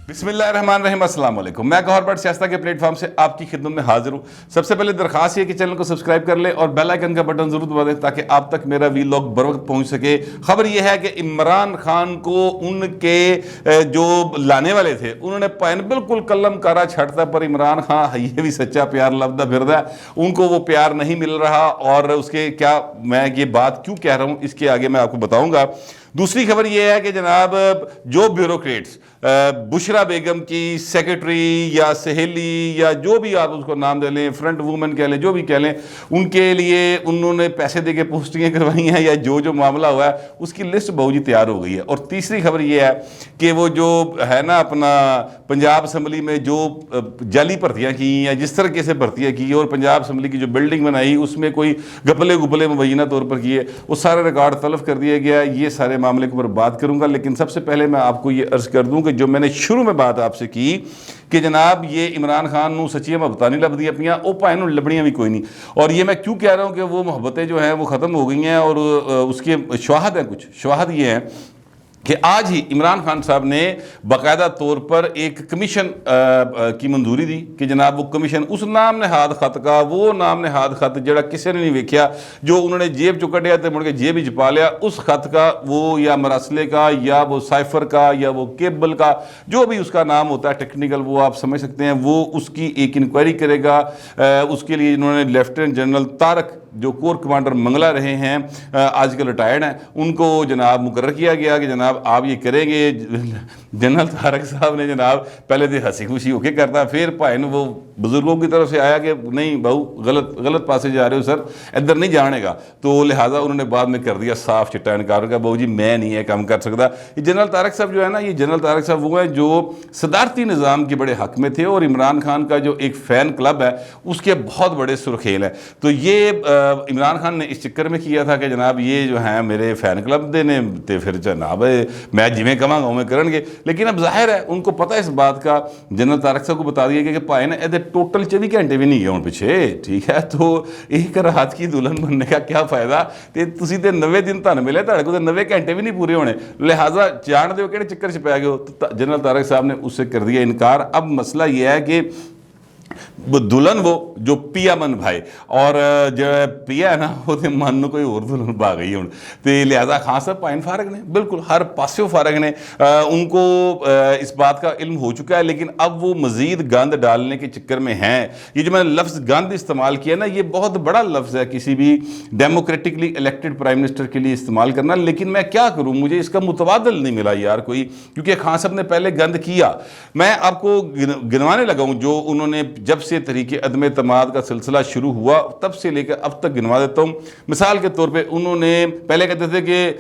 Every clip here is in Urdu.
بسم اللہ الرحمن الرحیم، السلام علیکم۔ میں گوہر بٹ سیاستہ کے پلیٹ فارم سے آپ کی خدمت میں حاضر ہوں۔ سب سے پہلے درخواست یہ کہ چینل کو سبسکرائب کر لیں اور بیل آئیکن کا بٹن ضرور دبا دیں تاکہ آپ تک میرا ویلاگ بر وقت پہنچ سکے۔ خبر یہ ہے کہ عمران خان کو ان کے جو لانے والے تھے انہوں نے پین بالکل قلم کارا چھڑتا، پر عمران خان یہ بھی سچا پیار لفظہ پھردا ہے، ان کو وہ پیار نہیں مل رہا، اور اس کے کیا میں یہ بات کیوں کہہ رہا ہوں اس کے آگے میں آپ کو بتاؤں گا۔ دوسری خبر یہ ہے کہ جناب جو بیوروکریٹس بشرا بیگم کی سیکرٹری یا سہیلی یا جو بھی آپ اس کو نام دے لیں، فرنٹ وومن کہہ لیں، جو بھی کہہ لیں، ان کے لیے انہوں نے پیسے دے کے پوسٹنگیں کروائی ہیں یا جو معاملہ ہوا ہے اس کی لسٹ بہو جی تیار ہو گئی ہے۔ اور تیسری خبر یہ ہے کہ وہ جو ہے نا اپنا پنجاب اسمبلی میں جو جعلی بھرتیاں کی یا جس طرح سے بھرتیاں کی اور پنجاب اسمبلی کی جو بلڈنگ بنائی اس میں کوئی گپلے مبینہ طور پر کیے، وہ سارے ریکارڈ تلف کر دیا گیا۔ یہ سارے معاملے کے اوپر بات کروں گا، لیکن سب سے پہلے میں آپ کو یہ عرض کر دوں کہ جو میں نے شروع میں بات آپ سے کی کہ جناب یہ عمران خان نو سچیاں محبتاں نہیں لبدیاں پیاں، وہ پائے نو لبڑیاں بھی کوئی نہیں۔ اور یہ میں کیوں کہہ رہا ہوں کہ وہ محبتیں جو ہیں وہ ختم ہو گئی ہیں، اور اس کے شواہد ہیں، کچھ شواہد یہ ہیں کہ آج ہی عمران خان صاحب نے باقاعدہ طور پر ایک کمیشن کی منظوری دی کہ جناب وہ کمیشن اس نام نہاد خط کا، وہ نام نہاد خط جڑا کسی نے نہیں ویکھیا، جو انہوں نے جیب چو کڈیا تے مڑ کے جیب ہی پا لیا، اس خط کا وہ یا مراسلے کا یا وہ سائفر کا یا وہ کیبل کا جو بھی اس کا نام ہوتا ہے ٹیکنیکل، وہ آپ سمجھ سکتے ہیں، وہ اس کی ایک انکوائری کرے گا۔ اس کے لیے انہوں نے لیفٹیننٹ جنرل طارق جو کور کمانڈر منگلا رہے ہیں، آج کل ریٹائرڈ ہیں، ان کو جناب مقرر کیا گیا کہ جناب آپ یہ کریں گے۔ جنرل طارق صاحب نے جناب پہلے تو ہنسی خوشی ہو کے کرتا، پھر بھائی وہ بزرگوں کی طرف سے آیا کہ نہیں بہو غلط پاسے جا رہے ہو سر، ادھر نہیں جانے گا، تو لہٰذا انہوں نے بعد میں کر دیا صاف چٹا انکار کا، بہو جی میں نہیں یہ کام کر سکتا۔ یہ جنرل طارق صاحب جو ہے نا، یہ جنرل طارق صاحب وہ ہیں جو صدارتی نظام کے بڑے حق میں تھے، اور عمران خان کا جو ایک فین کلب ہے اس کے بہت بڑے سرخیل ہیں۔ تو یہ عمران خان نے اس چکر میں کیا تھا کہ جناب یہ جو ہیں میرے فین کلب دے نے تے پھر جناب میں جویں کہاں گا میں کرن گے، لیکن اب ظاہر ہے ان کو پتہ اس بات کا، جنرل طارق صاحب کو بتا دیا گیا کہ پائے نا یہ ٹوٹل 24 گھنٹے بھی نہیں گئے ہوں پیچھے، ٹھیک ہے، تو ایک رات کی دلہن بننے کا کیا فائدہ، تے تسی تے 90 دن تھانوں ملے، تہاڈے کو تے 90 گھنٹے بھی نہیں پورے ہونے، لہٰذا جان دیو کہڑے چکر چ پی گئے ہو۔ تو جنرل طارق صاحب نے اس سے کر دیا انکار۔ اب مسئلہ یہ ہے کہ دلہن وہ جو پیا من بھائی، اور جو پیا ہے نا وہ تے من کوئی اور دلہن پا گئی ہوں، تو لہٰذا خان صاحب پائن فارغ نے، بالکل ہر پاسوں فارغ نے، ان کو اس بات کا علم ہو چکا ہے، لیکن اب وہ مزید گند ڈالنے کے چکر میں ہیں۔ یہ جو میں نے لفظ گند استعمال کیا نا، یہ بہت بڑا لفظ ہے کسی بھی ڈیموکریٹکلی الیکٹڈ پرائم منسٹر کے لیے استعمال کرنا، لیکن میں کیا کروں، مجھے اس کا متبادل نہیں ملا یار کوئی، کیونکہ خان صاحب نے پہلے گند کیا۔ میں آپ کو گنوانے لگا ہوں جو انہوں نے جب سے طریقے عدم اعتماد کا سلسلہ شروع ہوا تب سے لے کر اب تک گنوا دیتا ہوں۔ مثال کے طور پہ انہوں نے پہلے کہتے تھے کہ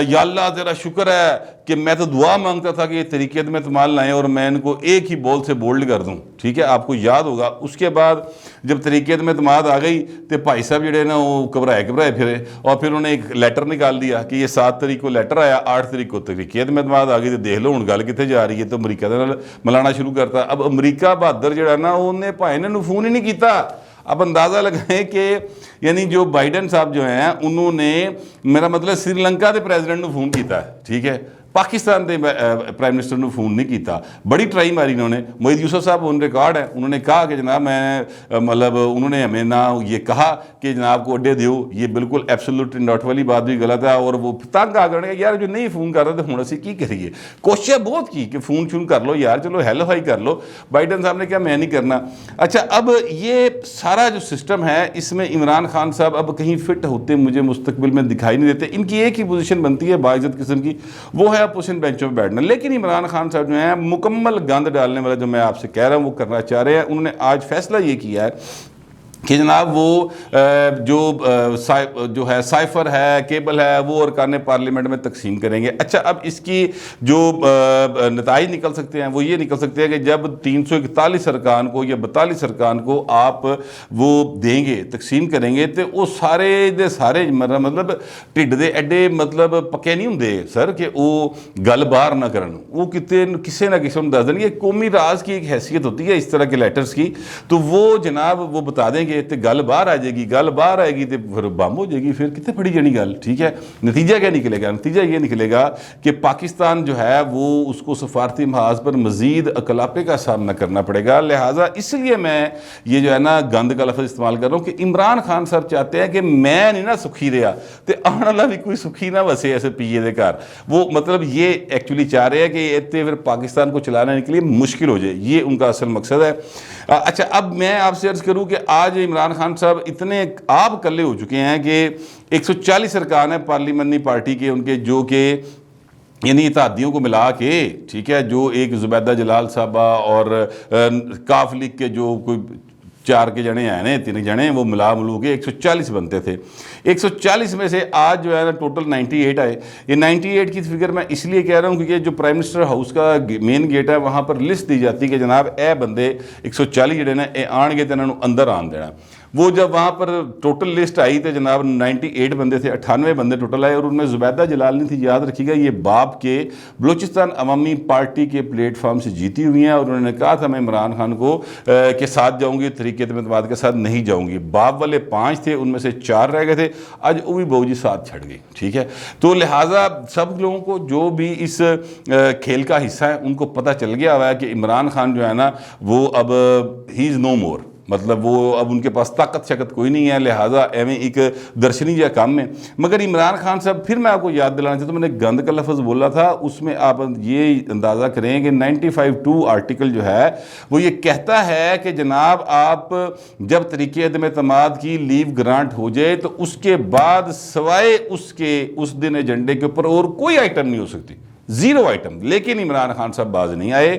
یا اللہ تیرا شکر ہے کہ میں تو دعا مانگتا تھا کہ یہ طریقے عدم اعتماد لائیں اور میں ان کو ایک ہی بول سے بولڈ کر دوں، ٹھیک ہے، آپ کو یاد ہوگا۔ اس کے بعد جب طریقے عدم اعتماد آ گئی تو بھائی صاحب جڑے نا وہ گھبرائے پھرے، اور پھر انہوں نے ایک لیٹر نکال دیا کہ یہ 7 تاریخ کو لیٹر آیا، 8 تاریخ کو طریقے عدم اعتماد آ گئی، تو دیکھ لو ہن گل کتنے جا رہی ہے، تو امریکہ دے نال ملانا شروع کرتا۔ اب امریکہ بہادر جڑا نا انہیں بھائی نے فون ہی نہیں کیتا۔ اب اندازہ لگائیں کہ یعنی جو بائیڈن صاحب جو ہیں انہوں نے میرا مطلب سری لنکا کے پریزیڈنٹ نو فون کیتا ہے، ٹھیک ہے، پاکستان کے پرائم منسٹر نے فون نہیں کیتا، بڑی ٹرائی ماری انہوں نے۔ موحید یوسف صاحب ان ریکارڈ ہے، انہوں نے کہا کہ جناب میں مطلب انہوں نے ہمیں نہ یہ کہا کہ جناب کو اڈے دیو، یہ بالکل ایبسولوٹ ناٹ والی بات بھی غلط ہے، اور وہ تنگ آ گئے یار جو نہیں فون کر رہے تو ہوں اسی کی کریے، کوشش بہت کی کہ فون شون کر لو یار، چلو ہیلو ہائی کر لو، بائیڈن صاحب نے کہا میں نہیں کرنا۔ اچھا اب یہ سارا جو سسٹم ہے اس میں عمران خان صاحب اب کہیں فٹ ہوتے مجھے مستقبل میں دکھائی نہیں دیتے۔ ان کی ایک ہی پوزیشن بنتی ہے باعزت قسم کی، وہ ہے اپوزیشن بینچوں پہ بیٹھنا، لیکن عمران خان صاحب جو ہیں مکمل گند ڈالنے والا جو میں آپ سے کہہ رہا ہوں وہ کرنا چاہ رہے ہیں۔ انہوں نے آج فیصلہ یہ کیا ہے کہ جناب وہ جو ہے سائفر ہے، کیبل ہے، وہ ارکان پارلیمنٹ میں تقسیم کریں گے۔ اچھا اب اس کی جو نتائج نکل سکتے ہیں وہ یہ نکل سکتے ہیں کہ جب 341 ارکان کو یا 42 ارکان کو آپ وہ دیں گے، تقسیم کریں گے، تو وہ سارے دے سارے مطلب ٹھڈ دے ایڈے مطلب پکے نہیں ہوندے سر کہ وہ گل باہر نہ کرن، وہ کسی نہ کسی نے دس دیں گے۔ قومی راز کی ایک حیثیت ہوتی ہے اس طرح کے لیٹرز کی، تو وہ جناب وہ بتا دیں گے کہ گل باہر آ جائے گی، گل باہر آئے گی تو پھر بم ہو جائے گی، پھر کتنے بڑی جانی گل، ٹھیک ہے۔ نتیجہ کیا نکلے گا؟ نتیجہ یہ نکلے گا کہ پاکستان جو ہے وہ اس کو سفارتی محاذ پر مزید اکلاپے کا سامنا کرنا پڑے گا۔ لہٰذا اس لیے میں یہ جو ہے نا گند کا لفظ استعمال کر رہا ہوں کہ عمران خان صاحب چاہتے ہیں کہ میں نہیں نا سکھی رہا تو آنے والا بھی کوئی سکھی نہ وسے ایسے پی اے دے گھر، وہ مطلب یہ ایکچولی چاہ رہے ہیں کہ اتنے پھر پاکستان کو چلانے کے لیے مشکل ہو جائے، یہ ان کا اصل مقصد ہے۔ اچھا، اب میں آپ سے عرض کروں کہ آج عمران خان صاحب اتنے آپ کلے ہو چکے ہیں کہ 140 ارکان ہیں پارلیمنٹری پارٹی کے ان کے، جو کہ یعنی اتحادیوں کو ملا کے، ٹھیک ہے، جو ایک زبیدہ جلال صاحبہ اور کاف لیگ کے جو کوئی 4 کے جنے آئے نا، 3 جنے، وہ ملا ملو کے 140 بنتے تھے۔ 140 میں سے آج جو ہے نا ٹوٹل 98 آئے۔ یہ 98 کی فگر میں اس لیے کہہ رہا ہوں کیونکہ جو پرائم منسٹر ہاؤس کا مین گیٹ ہے وہاں پر لسٹ دی جاتی ہے کہ جناب اے بندے 140 جڑے نا اے آن گے تو انہوں اندر آن دینا۔ وہ جب وہاں پر ٹوٹل لسٹ آئی تو جناب 98 بندے تھے، 98 بندے ٹوٹل آئے، اور ان میں زبیدہ جلال نہیں تھی۔ یاد رکھیے گا یہ باپ کے بلوچستان عوامی پارٹی کے پلیٹ فارم سے جیتی ہوئی ہیں، اور انہوں نے کہا تھا میں عمران خان کو کے ساتھ جاؤں گی، طریقے اعتماد کے ساتھ نہیں جاؤں گی۔ باپ والے 5 تھے، ان میں سے 4 رہ گئے تھے، آج وہ بھی بہو جی ساتھ چھڑ گئی، ٹھیک ہے۔ تو لہٰذا سب لوگوں کو جو بھی اس کھیل کا حصہ ہے ان کو پتہ چل گیا ہوا ہے کہ عمران خان جو ہے نا وہ اب ہی از نو مور، مطلب وہ اب ان کے پاس طاقت شکت کوئی نہیں ہے، لہٰذا ایویں ایک درشنی جا کام میں۔ مگر عمران خان صاحب، پھر میں آپ کو یاد دلانا چاہتا ہوں، میں نے گند کا لفظ بولا تھا، اس میں آپ یہ اندازہ کریں کہ 95(2) آرٹیکل جو ہے وہ یہ کہتا ہے کہ جناب آپ جب طریقے عدم اعتماد کی لیو گرانٹ ہو جائے تو اس کے بعد سوائے اس دن ایجنڈے کے اوپر اور کوئی آئٹم نہیں ہو سکتی، 0 آئٹم۔ لیکن عمران خان صاحب باز نہیں آئے۔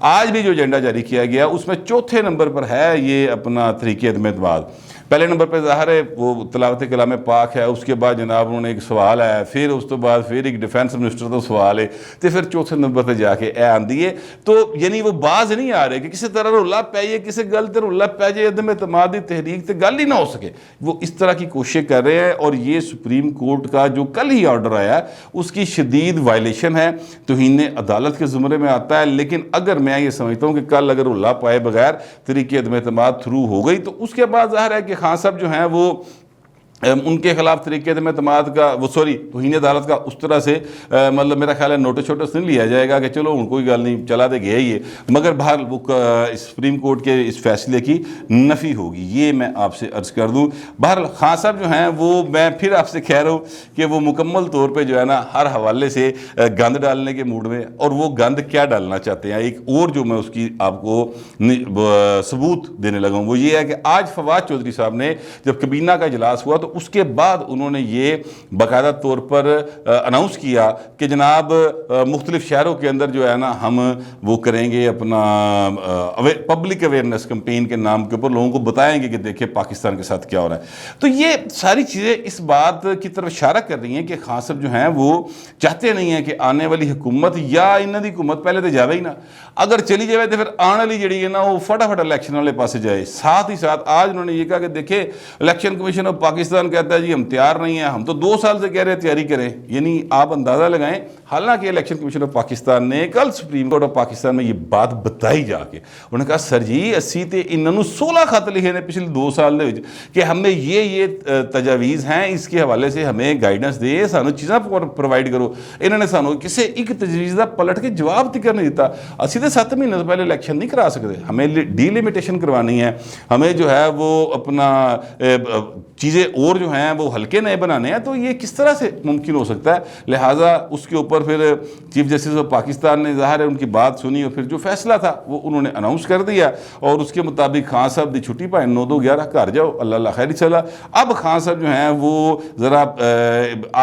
آج بھی جو ایجنڈا جاری کیا گیا اس میں 4تھے نمبر پر ہے یہ اپنا طریقے عدم اعتماد۔ پہلے نمبر پہ ظاہر ہے وہ تلاوت کلام پاک ہے، اس کے بعد جناب انہوں نے ایک سوال ہے، پھر اس تو بعد پھر ایک ڈیفینس منسٹر تو سوال ہے، تو پھر 4تھے نمبر پہ جا کے اے آندی ہے۔ تو یعنی وہ باز نہیں آ رہے کہ کسی طرح رولا پائیے، کسی گل تے رولا پہ جائے، عدم اعتمادی تحریک تے گل ہی نہ ہو سکے، وہ اس طرح کی کوششیں کر رہے ہیں۔ اور یہ سپریم کورٹ کا جو کل ہی آرڈر آیا ہے اس کی شدید وائلیشن ہے، توہین عدالت کے زمرے میں آتا ہے۔ لیکن اگر میں یہ سمجھتا ہوں کہ کل اگر رولا پائے بغیر طریقے عدم اعتماد تھرو ہو گئی تو اس کے بعد ظاہر ہے کہ خان صاحب جو ہیں وہ ان کے خلاف طریقے عدم اعتماد کا توہین عدالت کا اس طرح سے مطلب میرا خیال ہے نوٹس چھوٹس نہیں لیا جائے گا کہ چلو کوئی گل نہیں چلا دے گیا یہ، مگر بہرحال وہ سپریم کورٹ کے اس فیصلے کی نفی ہوگی، یہ میں آپ سے عرض کر دوں۔ بہرحال خان صاحب جو ہیں وہ میں پھر آپ سے کہہ رہا ہوں کہ وہ مکمل طور پہ جو ہے نا ہر حوالے سے گند ڈالنے کے موڈ میں، اور وہ گند کیا ڈالنا چاہتے ہیں، ایک اور جو میں اس کی آپ کو ثبوت دینے لگا ہوں وہ یہ ہے کہ آج فواد چودھری صاحب نے جب کابینہ کا اجلاس ہوا تو اس کے بعد انہوں نے یہ باقاعدہ طور پر اناؤنس کیا کہ جناب مختلف شہروں کے اندر جو ہے نا ہم وہ کریں گے اپنا پبلک اویئرنیس کمپین کے نام کے اوپر لوگوں کو بتائیں گے کہ دیکھیں پاکستان کے ساتھ کیا ہو رہا ہے۔ تو یہ ساری چیزیں اس بات کی طرف اشارہ کر رہی ہیں کہ خان صاحب جو ہیں وہ چاہتے نہیں ہیں کہ آنے والی حکومت یا انہوں دی حکومت پہلے تو جاوے ہی نا، اگر چلی جائے تو پھر آنے والی جڑی ہے نا وہ فٹافٹ الیکشن والے پاسے جائے۔ ساتھ ہی ساتھ آج انہوں نے یہ کہا کہ دیکھیں الیکشن کمیشن آف پاکستان کہتا ہے جی ہم تیار نہیں ہیں، ہم تو 2 سال سے کہہ رہے ہیں تیاری کریں، یعنی آپ اندازہ لگائیں۔ حالانکہ الیکشن کمیشن آف پاکستان نے کل سپریم کورٹ آف پاکستان میں یہ بات بتائی جا کے، انہوں نے کہا سر جی اسی تے انہوں 16 خط لکھے نے پچھلے 2 سال دے کہ ہمیں یہ تجاویز ہیں، اس کے حوالے سے ہمیں گائیڈنس دے، سانو چیزاں پرووائڈ کرو۔ انہوں نے سانو کسی ایک تجویز کا پلٹ کے جواب تک نہیں دیتا۔ اسی تو 7 مہینے سے پہلے الیکشن نہیں کرا سکتے، ہمیں ڈی لمیٹیشن کروانی ہے، ہمیں جو ہے وہ اپنا چیزیں اور جو ہیں وہ ہلکے نئے بنانے ہیں، تو یہ کس طرح سے ممکن ہو سکتا ہے؟ لہٰذا اس کے اوپر پھر چیف جسٹس آف پاکستان نے ظاہر ہے ان کی بات سنی اور پھر جو فیصلہ تھا وہ انہوں نے اناؤنس کر دیا، اور اس کے مطابق خان صاحب دی چھٹی پائیں 9-2-11 گھر جاؤ، اللہ خیر چلا۔ اب خان صاحب جو ہیں وہ ذرا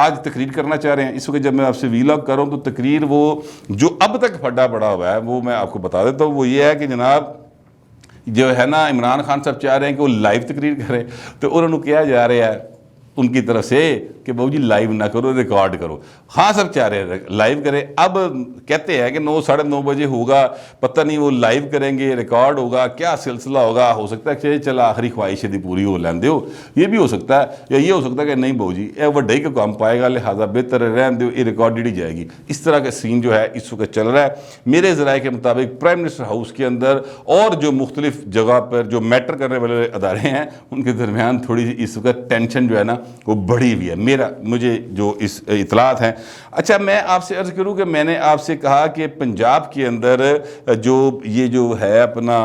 آج تقریر کرنا چاہ رہے ہیں، اس وقت جب میں آپ سے ویلاگ کر رہا ہوں تو تقریر وہ جو اب تک پھڈا پڑا ہوا ہے وہ میں آپ کو بتا دیتا ہوں۔ وہ یہ ہے کہ جناب جو ہے نا عمران خان صاحب چاہ رہے ہیں کہ وہ لائیو تقریر کریں، تو انہوں نے کیا جا رہا ہے ان کی طرف سے کہ بہو جی لائیو نہ کرو، ریکارڈ کرو. ہاں سب چاہ رہے ہیں لائیو کریں. اب کہتے ہیں کہ 9 ساڑھے 9 بجے ہوگا، پتہ نہیں وہ لائیو کریں گے، ریکارڈ ہوگا، کیا سلسلہ ہوگا. ہو سکتا ہے کہ چلا آخری خواہش دی پوری ہو لین دیو، یہ بھی ہو سکتا ہے. یا یہ ہو سکتا ہے کہ نہیں بہو جی اے وڈے ہی کا کام پائے گا، لہٰذا بہتر رہن دیو، یہ ریکارڈڈ ہی جائے گی. اس طرح کا سین جو ہے اس وقت چل رہا ہے. میرے ذرائع کے مطابق پرائم منسٹر ہاؤس کے اندر اور جو مختلف جگہ پر جو میٹر کرنے والے ادارے ہیں ان کے درمیان تھوڑی سی اس وقت ٹینشن جو ہے نا وہ بڑھی ہوئی ہے. مجھے جو اس اطلاعات ہیں. اچھا میں آپ سے عرض کروں کہ میں نے آپ سے کہا کہ پنجاب کے اندر جو یہ جو ہے اپنا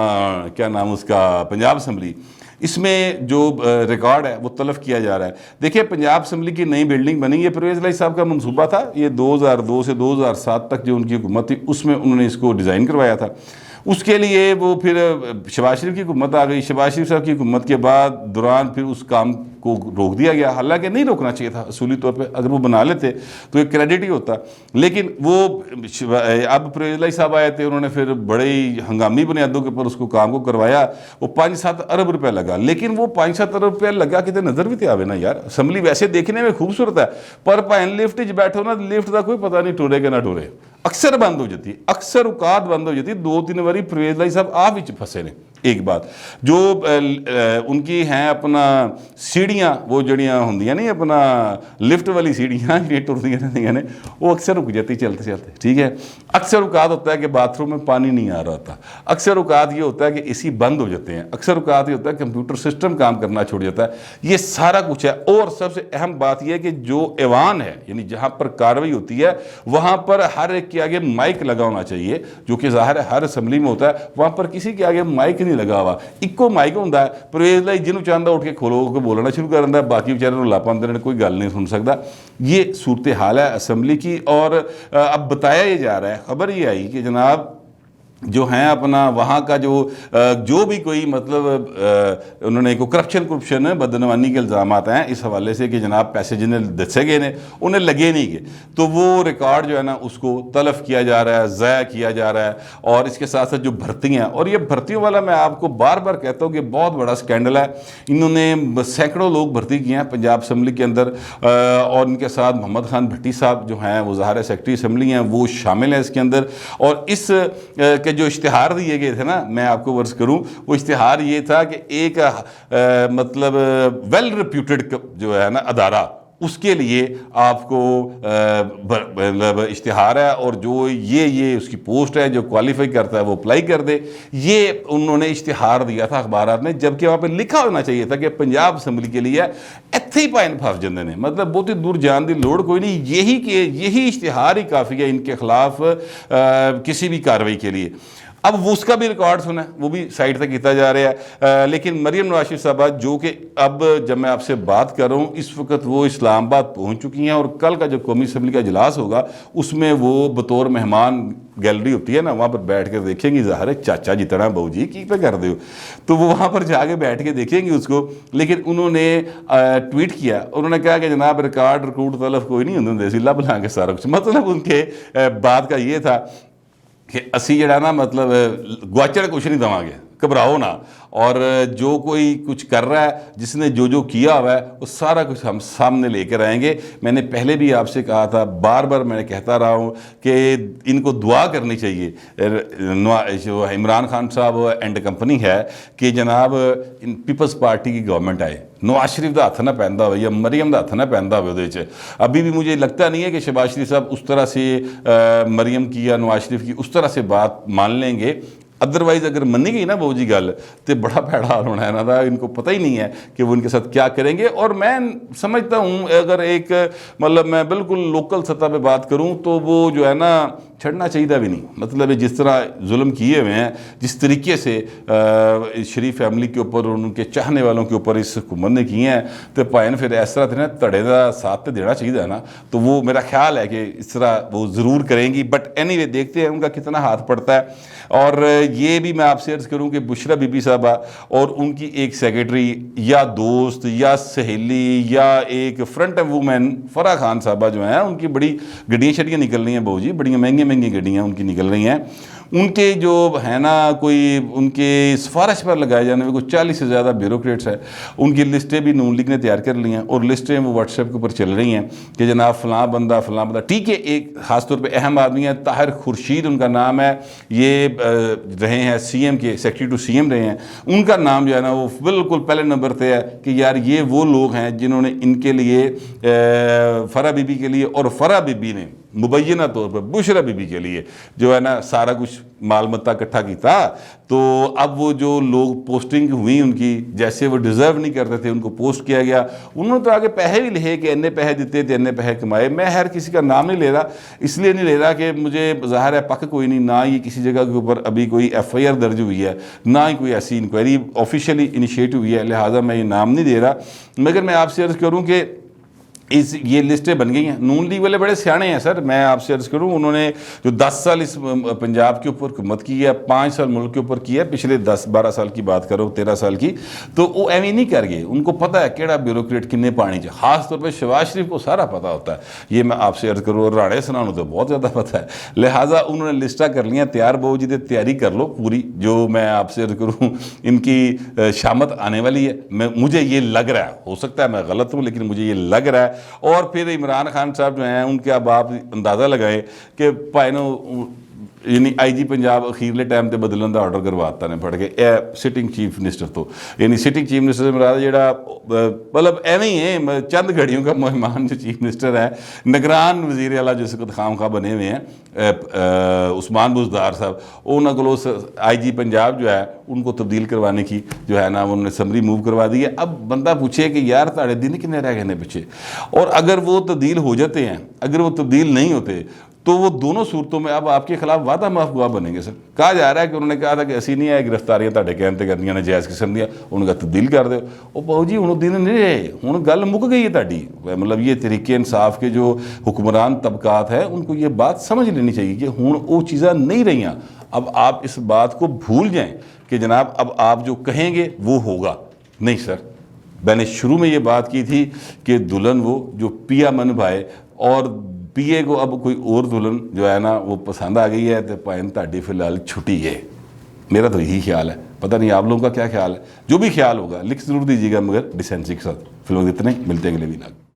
کیا نام اس کا پنجاب اسمبلی، اس میں جو ریکارڈ ہے وہ تلف کیا جا رہا ہے. دیکھیں پنجاب اسمبلی کی نئی بلڈنگ بنی ہے، پرویز الہی صاحب کا منصوبہ تھا. یہ 2002 سے 2007 تک جو ان کی حکومت تھی اس میں انہوں نے اس کو ڈیزائن کروایا تھا. اس کے لیے وہ پھر شہباز شریف کی حکومت آ گئی. شہباز شریف صاحب کی حکومت کے بعد دوران پھر اس کام کو روک دیا گیا، حالانکہ نہیں روکنا چاہیے تھا اصولی طور پہ. اگر وہ بنا لیتے تو ایک کریڈٹ ہی ہوتا. لیکن وہ اب پرویز الہی صاحب آئے تھے، انہوں نے پھر بڑے ہنگامی بنیادوں کے اوپر اس کو کام کو کروایا. وہ 5-7 ارب روپے لگا، لیکن وہ 5-7 ارب روپے لگا کتے نظر بھی تے آوے نا یار. اسمبلی ویسے دیکھنے میں خوبصورت ہے، پر پائن لفٹ بیٹھو نا، لفٹ کا کوئی پتہ نہیں ٹورے کہ نہ ٹورے. اکثر بند ہو جاتی ہے، اکثر اوقات بند ہو جاتی ہے. 2-3 باری پرویز الہی صاحب آپ ہی پھنسے نے. ایک بات جو ان کی ہیں اپنا سیڑھیاں، وہ جڑیاں ہوندیاں نہیں اپنا لفٹ والی سیڑھیاں یہ ٹردیاں رہندیاں نے، وہ اکثر رک جاتی چلتے چلتے. ٹھیک ہے. اکثر اوقات ہوتا ہے کہ باتھ روم میں پانی نہیں آ رہا ہوتا. اکثر اوقات یہ ہوتا ہے کہ اے سی بند ہو جاتے ہیں. اکثر اوقات یہ ہوتا ہے کمپیوٹر سسٹم کام کرنا چھوڑ جاتا ہے. یہ سارا کچھ ہے. اور سب سے اہم بات یہ ہے کہ جو ایوان ہے یعنی جہاں پر کارروائی ہوتی ہے وہاں پر ہر ایک کے آگے مائک لگا ہونا چاہیے، جو کہ ظاہر ہے ہر اسمبلی میں ہوتا ہے. وہاں پر کسی کے آگے مائک نہیں لگا ہوا. ایکو مائک ہوتا ہے. پرویز الہی جنہوں چاہتا اٹھ کے کھولو کے بولنا شروع کر دیتا ہے، باقی بیچارے لا پاندے نے کوئی گل نہیں سن سکتا. یہ صورتحال ہے اسمبلی کی. اور اب بتایا یہ جا رہا ہے، خبر یہ آئی کہ جناب جو ہیں اپنا وہاں کا جو بھی کوئی مطلب انہوں نے کوئی کرپشن بدعنوانی کے الزامات ہیں اس حوالے سے کہ جناب پیسے جنہیں دسے گئے نے انہیں لگے نہیں گئے، تو وہ ریکارڈ جو ہے نا اس کو تلف کیا جا رہا ہے، ضائع کیا جا رہا ہے. اور اس کے ساتھ ساتھ جو بھرتیاں، اور یہ بھرتیوں والا میں آپ کو بار بار کہتا ہوں کہ بہت بڑا سکینڈل ہے. انہوں نے سینکڑوں لوگ بھرتی کیے ہیں پنجاب اسمبلی کے اندر، اور ان کے ساتھ محمد خان بھٹی صاحب جو ہیں وہ ظاہر سیکرٹری اسمبلی ہیں، وہ شامل ہیں اس کے اندر. اور اس کہ جو اشتہار دیے گئے تھے نا، میں آپ کو عرض کروں وہ اشتہار یہ تھا کہ ایک مطلب ویل ریپیوٹڈ جو ہے نا ادارہ، اس کے لیے آپ کو اشتہار ہے، اور جو یہ اس کی پوسٹ ہے جو کوالیفائی کرتا ہے وہ اپلائی کر دے. یہ انہوں نے اشتہار دیا تھا اخبارات نے، جبکہ وہاں پہ لکھا ہونا چاہیے تھا کہ پنجاب اسمبلی کے لیے ایتھے ہی پائن پھاس جاندے نے. مطلب بہت ہی دور جان دی لوڑ کوئی نہیں، یہی اشتہار ہی کافی ہے ان کے خلاف کسی بھی کارروائی کے لیے. اب اس کا بھی ریکارڈ سنا ہے، وہ بھی سائٹ تک کیتا جا رہا ہے. لیکن مریم نواز شریف صاحبہ جو کہ اب جب میں آپ سے بات کر رہا ہوں اس وقت وہ اسلام آباد پہنچ چکی ہیں، اور کل کا جو قومی اسمبلی کا اجلاس ہوگا اس میں وہ بطور مہمان، گیلری ہوتی ہے نا وہاں پر بیٹھ کر دیکھیں گی. ظاہر ہے چاچا جتنا بہو جی کی پہ کر دیو، تو وہ وہاں پر جا کے بیٹھ کے دیکھیں گی اس کو. لیکن انہوں نے ٹویٹ کیا، انہوں نے کہا کہ جناب ریکارڈ تلف کوئی نہیں ہوندے سی، لب لاں کے سارا کچھ. مطلب ان کے بات کا یہ تھا کہ اسی جڑا نا مطلب گواچڑ کچھ نہیں دواں گے، گھبراؤ نہ. اور جو کوئی کچھ کر رہا ہے، جس نے جو کیا ہوا ہے وہ سارا کچھ ہم سامنے لے کر آئیں گے. میں نے پہلے بھی آپ سے کہا تھا، بار بار میں کہتا رہا ہوں کہ ان کو دعا کرنی چاہیے جو عمران خان صاحب اینڈ کمپنی ہے کہ جناب پیپلز پارٹی کی گورنمنٹ آئے، نواز شریف دا ہاتھ نہ پہنتا ہوئے یا مریم دا ہاتھ نہ پہنتا ہوئے. ابھی بھی مجھے لگتا نہیں ہے کہ شہباز شریف صاحب اس طرح سے مریم کی یا نواز شریف کی اس طرح سے بات مان لیں گے. ادروائز اگر منی گئی نا بہو جی گل تو بڑا بھڑا حال ہونا ہے نا تھا. ان کو پتہ ہی نہیں ہے کہ وہ ان کے ساتھ کیا کریں گے. اور میں سمجھتا ہوں اگر ایک مطلب میں بالکل لوکل سطح پہ بات کروں تو وہ جو ہے نا چھڑنا چاہیے بھی نہیں. مطلب جس طرح ظلم کیے ہوئے ہیں، جس طریقے سے شریف فیملی کے اوپر اور ان کے چاہنے والوں کے اوپر اس حکومت نے کیے ہیں، تو پائن پھر اس طرح تھے تڑے کا ساتھ دینا چاہیے نا. تو وہ میرا خیال ہے کہ اس طرح وہ ضرور کریں گی. بٹ اینی وے دیکھتے ہیں ان کا کتنا ہاتھ پڑتا ہے. اور یہ بھی میں آپ سے عرض کروں کہ بشرا بی بی صاحبہ اور ان کی ایک سیکرٹری یا دوست یا سہیلی یا ایک فرنٹ وومن فرح خان صاحبہ جو ہیں، ان کی بڑی گڈیاں شڈیاں نکل رہی ہیں بہو جی، بڑی مہنگی گڈیاں ان کی نکل رہی ہیں. ان کے جو ہے نا کوئی ان کے سفارش پر لگائے جانے میں کوئی 40 سے زیادہ بیوروکریٹس ہیں. ان کی لسٹیں بھی نون لیگ نے تیار کر لی ہیں اور لسٹیں وہ واٹس ایپ کے اوپر چل رہی ہیں کہ جناب فلاں بندہ ٹھیک ہے. ایک خاص طور پہ اہم آدمی ہے طاہر خورشید ان کا نام ہے, یہ رہے ہیں سی ایم کے سیکرٹری ٹو سی ایم رہے ہیں. ان کا نام جو ہے نا وہ بالکل پہلے نمبر پہ ہے کہ یار یہ وہ لوگ ہیں جنہوں نے ان کے لیے فرح بی بی کے لیے اور فرح بی بی نے مبینہ طور پر بشرا بی بی کے لیے جو ہے نا سارا کچھ مال متا اکٹھا کیتا. تو اب وہ جو لوگ پوسٹنگ ہوئی ان کی جیسے وہ ڈیزرو نہیں کرتے تھے ان کو پوسٹ کیا گیا. انہوں نے تو آگے پیسے بھی لے کہ اتنے پیسے دیتے تھے اتنے پیسے کمائے. میں ہر کسی کا نام نہیں لے رہا, اس لیے نہیں لے رہا کہ مجھے ظاہر ہے پک کوئی نہیں, نہ ہی کسی جگہ کے اوپر ابھی کوئی ایف آئی آر درج ہوئی ہے, نہ ہی کوئی ایسی انکوائری آفیشیلی انیشیٹ ہوئی ہے, لہٰذا میں یہ نام نہیں دے رہا. مگر میں آپ سے عرض کروں کہ یہ لسٹیں بن گئی ہیں. نون لیگ والے بڑے سیانے ہیں سر, میں آپ سے عرض کروں انہوں نے جو 10 سال اس پنجاب کے اوپر حکومت کی ہے, 5 سال ملک کے اوپر کی ہے, پچھلے 10-12 سال کی بات کرو 13 سال کی, تو وہ ایویں نہیں کر گئے. ان کو پتہ ہے کیڑا بیوروکریٹ کنے پانی چاہیے, خاص طور پہ شہباز شریف کو سارا پتہ ہوتا ہے. یہ میں آپ سے عرض کروں, اور راڑے سنانو تو بہت زیادہ پتہ ہے. لہٰذا انہوں نے لسٹیں کر لیا تیار, بہو جی تیاری کر لو پوری. جو میں آپ سے عرض کروں ان کی شامت آنے والی ہے, مجھے یہ لگ رہا ہے, ہو سکتا ہے میں غلط ہوں لیکن مجھے یہ لگ رہا ہے. اور پھر عمران خان صاحب جو ہیں ان کے اب آپ اندازہ لگائیں کہ پائنو یعنی آئی جی پنجاب اخیرلے ٹائم تے بدلن دا آرڈر کرواتا نے پڑھ کے سٹنگ چیف منسٹر تو, یعنی سٹنگ چیف منسٹر سے مراد جڑا مطلب ایویں ہی ہے چند گھڑیوں کا مہمان جو چیف منسٹر ہے, نگران وزیر اعلیٰ جو اس وقت خام خواہ بنے ہوئے ہیں عثمان بزدار صاحب, انہوں کو آئی جی پنجاب جو ہے ان کو تبدیل کروانے کی جو ہے نا انہوں نے سمری موو کروا دی ہے. اب بندہ پوچھے کہ یار تاڑے دن کنے رہ گئے پیچھے, اور اگر وہ تبدیل ہو جاتے ہیں, اگر وہ تبدیل نہیں ہوتے تو وہ دونوں صورتوں میں اب آپ کے خلاف وعدہ معاف گواہ بنیں گے. سر کہا جا رہا ہے کہ انہوں نے کہا تھا کہ اسی نہیں آئے گرفتاریاں تاڑے کہنے کرنیاں نے جائز قسم دیا, ان کا تبدیل کر دو. وہ بہو جی ہوں دن نہیں رہے, ہوں گل مک گئی ہے تاڑی. مطلب یہ طریقے انصاف کے جو حکمران طبقات ہیں ان کو یہ بات سمجھ لینی چاہیے کہ ہوں وہ چیزاں نہیں رہیاں. اب آپ اس بات کو بھول جائیں کہ جناب اب آپ جو کہیں گے وہ ہوگا. نہیں سر, میں نے شروع میں یہ بات کی تھی کہ دلہن وہ جو پیا من بھائے, اور پی اے کو اب کوئی اور دلہن جو ہے نا وہ پسند آ گئی ہے تو پائن تاڑی فی الحال چھٹی ہے. میرا تو یہی خیال ہے, پتہ نہیں آپ لوگوں کا کیا خیال ہے. جو بھی خیال ہوگا لکھ ضرور دیجیے گا, مگر ڈیسینسی کے ساتھ. فی الوقت اتنے ملتے ہیں اگلے ویلاگ.